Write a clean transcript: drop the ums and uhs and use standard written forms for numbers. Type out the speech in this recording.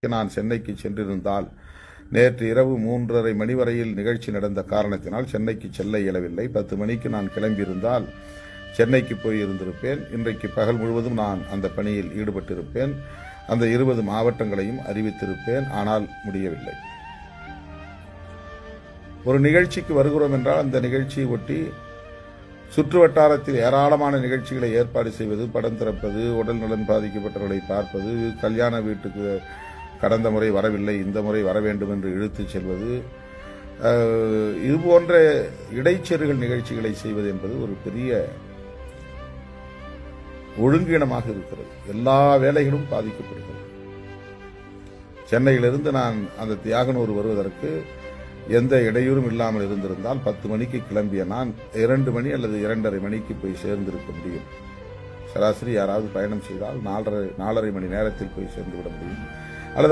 நான் சென்னைக்கு சென்றிருந்தால் நேற்று இரவு 3:30 மணி வரையில் நிகழ்ச்சி நடந்த காரணத்தினால் சென்னைக்கு செல்ல இயலவில்லை. 10 மணிக்கு நான் கிளம்பியிருந்தால் சென்னைக்கு போய் இருந்திருப்பேன். இன்றைக்கு பகல் முழுவதும் நான் அந்த பணியில் ஈடுபட்டிருப்பேன். அந்த 20 மாவட்டங்களையும் அறிவித்திருப்பேன். ஆனால் முடியவில்லை. ஒரு நிகழ்ச்சிக்கு வருகிறோம் என்றால் அந்த நிகழ்ச்சியை ஒட்டி சுற்று வட்டாரத்தில் ஏராளமான நிகழ்ச்சிகளை ஏற்பாடு செய்வது, படம் திறப்பது, உடல் நலன் பாதிக்கப்பட்டவர்களை பார்ப்பது, கல்யாண வீட்டுக்கு கடந்த முறை வரவில்லை இந்த முறை வர வேண்டும் என்று இழுத்துச் செல்வது, இதுபோன்ற இடைச்செருகல் நிகழ்ச்சிகளை செய்வது என்பது ஒரு பெரிய ஒழுங்கீனமாக இருக்கிறது. எல்லா வேலைகளும் பாதிக்கப்படுகிறது. சென்னையிலிருந்து நான் அந்த தியாகனூர் வருவதற்கு எந்த இடையூறும் இல்லாமல் இருந்திருந்தால் 10 மணிக்கு கிளம்பிய நான் 2 மணி அல்லது 2:30 மணிக்கு போய் சேர்ந்திருக்க முடியும். சராசரி யாராவது பயணம் செய்தால் 4:30 மணி நேரத்தில் போய் சேர்ந்துவிட முடியும்.